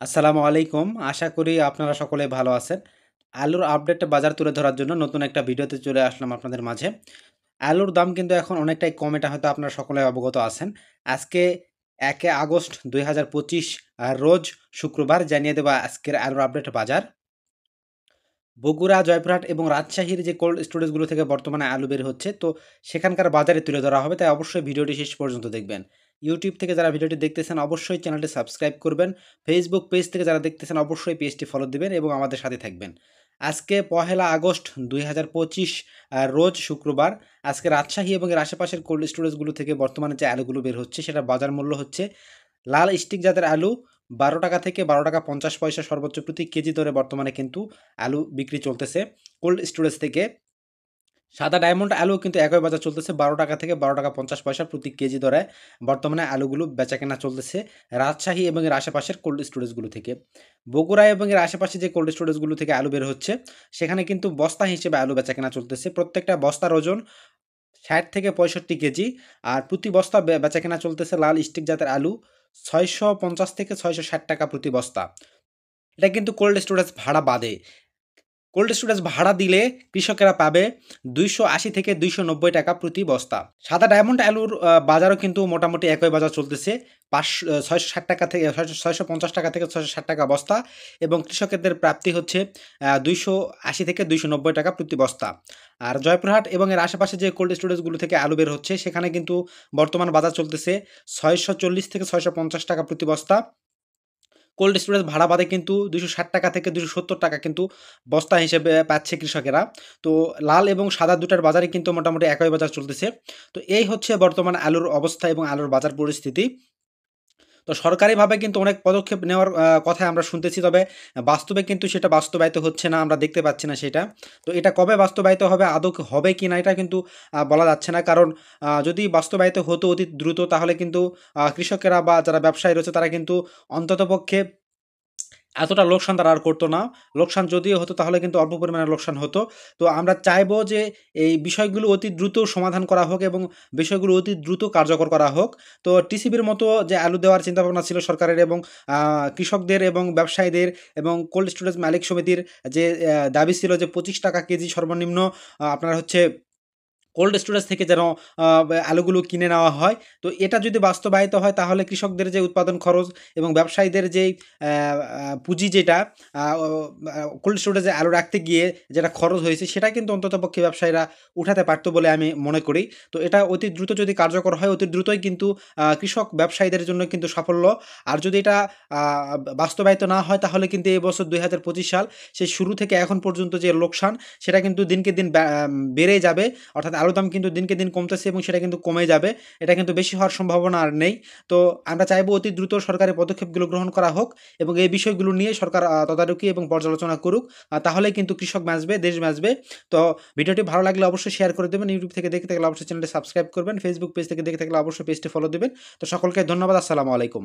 আসসালামু আলাইকুম। আশা করি আপনারা সকলে ভালো আছেন। আলুর আপডেট বাজার তুলে ধরার জন্য নতুন একটা ভিডিওতে চলে আসলাম আপনাদের মাঝে। আলুর দাম কিন্তু এখন অনেকটাই কম, এটা হয়তো আপনারা সকলে অবগত আছেন। আজকে ১ আগস্ট ২০২৫ রোজ শুক্রবার জানিয়ে দেব আজকের আলুর আপডেট বাজার। বগুড়া, জয়পুরহাট এবং রাজশাহীর যে কোল্ড স্টোরেজগুলো থেকে বর্তমানে আলু বের হচ্ছে, তো সেখানকার বাজারে তুলে ধরা হবে, তাই অবশ্যই ভিডিওটি শেষ পর্যন্ত দেখবেন। ইউটিউব থেকে যারা ভিডিওটি দেখতেছেন অবশ্যই চ্যানেলটি সাবস্ক্রাইব করবেন। ফেসবুক পেজ থেকে যারা দেখতেছেন অবশ্যই পেজটি ফলো দিবেন এবং আমাদের সাথে থাকবেন। আজকে ১লা আগস্ট ২০২৫ রোজ শুক্রবার। আজকে রাজশাহী এবং এর আশেপাশের কোল্ড স্টোরেজগুলো থেকে বর্তমানে যে আলুগুলো বের হচ্ছে সেটার বাজার মূল্য হচ্ছে লাল স্টিক জাতের আলু ১২ টাকা থেকে ১২ টাকা ৫০ পয়সা সর্বোচ্চ প্রতি কেজি দরে বর্তমানে কিন্তু আলু বিক্রি চলতেছে কোল্ড স্টোরেজ থেকে। সাদা ডায়মন্ড আলু কিন্তু একই বাজার চলতেছে ১২ টাকা থেকে ১২ টাকা ৫০ পয়সা প্রতি কেজি দরে বর্তমানে আলুগুলো বেচাকেনা চলতেছে রাজশাহী এবং এর আশেপাশের কোল্ড স্টোরেজগুলো থেকে। বগুড়া এবং এর আশেপাশে যে কোল্ড স্টোরেজগুলো থেকে আলু বের হচ্ছে সেখানে কিন্তু বস্তা হিসেবে আলু বেচাকেনা চলতেছে। প্রত্যেকটা বস্তার ওজন ৬০ থেকে ৬৫ কেজি। আর প্রতি বস্তা বেচাকেনা চলতেছে লাল স্টিক জাতের আলু ৬৫০ থেকে ৬৬০ টাকা প্রতি বস্তা। এটা কিন্তু কোল্ড স্টোরেজ ভাড়া বাদে। কোল্ড স্টোরেজ ভাড়া দিলে কৃষকেরা পাবে ২৮০ থেকে ২৯০ টাকা প্রতি বস্তা। সাদা ডায়মন্ড আলুর বাজারও কিন্তু মোটামুটি একই বাজার চলতেছে ৬৬০ টাকা থেকে ৬৫০ টাকা থেকে ৬৬০ টাকা বস্তা, এবং কৃষকদের প্রাপ্তি হচ্ছে ২৮০ থেকে ২৯০ টাকা প্রতি বস্তা। আর জয়পুরহাট এবং এর আশেপাশে যে কোল্ড স্টোরেজগুলো থেকে আলু বের হচ্ছে সেখানে কিন্তু বর্তমান বাজার চলতেছে ৬৪০ থেকে ৬৫০ টাকা প্রতি বস্তা। কোল্ড স্টোরেজ ভাড়া বাদে কিন্তু ২৬০ টাকা থেকে ২৭০ টাকা কিন্তু বস্তা হিসেবে পাচ্ছে কৃষকেরা। তো লাল এবং সাদা দুটার বাজারে কিন্তু মোটামুটি একই বাজার চলতেছে। তো এই হচ্ছে বর্তমান আলুর অবস্থা এবং আলুর বাজার পরিস্থিতি। তো সরকারিভাবে কিন্তু অনেক পদক্ষেপ নেওয়ার কথা আমরা শুনতেছি, তবে বাস্তবে কিন্তু সেটা বাস্তবায়িত হচ্ছে না, আমরা দেখতে পাচ্ছি না সেটা। তো এটা কবে বাস্তবায়িত হবে, আদৌ হবে কি না এটা কিন্তু বলা যাচ্ছে না। কারণ যদি বাস্তবায়িত হতো অতি দ্রুত তাহলে কিন্তু কৃষকেরা বা যারা ব্যবসায়ী রয়েছে তারা কিন্তু অন্ততপক্ষে এতটা লোকসান তারা আর করতো না। লোকসান যদিও হতো তাহলে কিন্তু অল্প পরিমাণে লোকসান হতো। তো আমরা চাইবো যে এই বিষয়গুলো অতি দ্রুত সমাধান করা হোক এবং বিষয়গুলো অতি দ্রুত কার্যকর করা হোক। তো টিসিবির মতো যে আলু দেওয়ার চিন্তাভাবনা ছিল সরকারের এবং কৃষকদের এবং ব্যবসায়ীদের এবং কোল্ড স্টোরেজ মালিক সমিতির যে দাবি ছিল যে ২৫ টাকা কেজি সর্বনিম্ন আপনার হচ্ছে কোল্ড স্টোরেজ থেকে যেন আলুগুলো কিনে নেওয়া হয়। তো এটা যদি বাস্তবায়িত হয় তাহলে কৃষকদের যে উৎপাদন খরচ এবং ব্যবসায়ীদের যেই পুঁজি যেটা কোল্ড স্টোরেজে আলু রাখতে গিয়ে যেটা খরচ হয়েছে সেটা কিন্তু অন্ততপক্ষে ব্যবসায়ীরা উঠাতে পারত বলে আমি মনে করি। তো এটা অতি দ্রুত যদি কার্যকর হয় অতি দ্রুতই কিন্তু কৃষক ব্যবসায়ীদের জন্য কিন্তু সাফল্য। আর যদি এটা আ বাস্তবায়িত না হয় তাহলে কিন্তু এই বছর ২০২৫ সাল সেই শুরু থেকে এখন পর্যন্ত যে লোকসান সেটা কিন্তু দিনকে দিন বেড়েই যাবে। অর্থাৎ আলুর দাম কিন্তু দিনকে দিন কমতেছে এবং সেটা কিন্তু কমে যাবে। এটা কিন্তু বেশি হওয়ার সম্ভাবনা আর নেই। তো আমরা চাইবো অতি দ্রুত সরকারি পদক্ষেপগুলো গ্রহণ করা হোক এবং এই বিষয়গুলো নিয়ে সরকার তদারকি এবং পর্যালোচনা করুক। তাহলেই কিন্তু কৃষক বাঁচবে, দেশ বাঁচবে। তো ভিডিওটি ভালো লাগলে অবশ্যই শেয়ার করে দেবেন। ইউটিউব থেকে দেখে থাকলে অবশ্যই চ্যানেলটি সাবস্ক্রাইব করবেন। ফেসবুক পেজ থেকে দেখে থাকলে অবশ্যই পেজটি ফলো দিবেন। তো সকলকে ধন্যবাদ। আসসালামু আলাইকুম।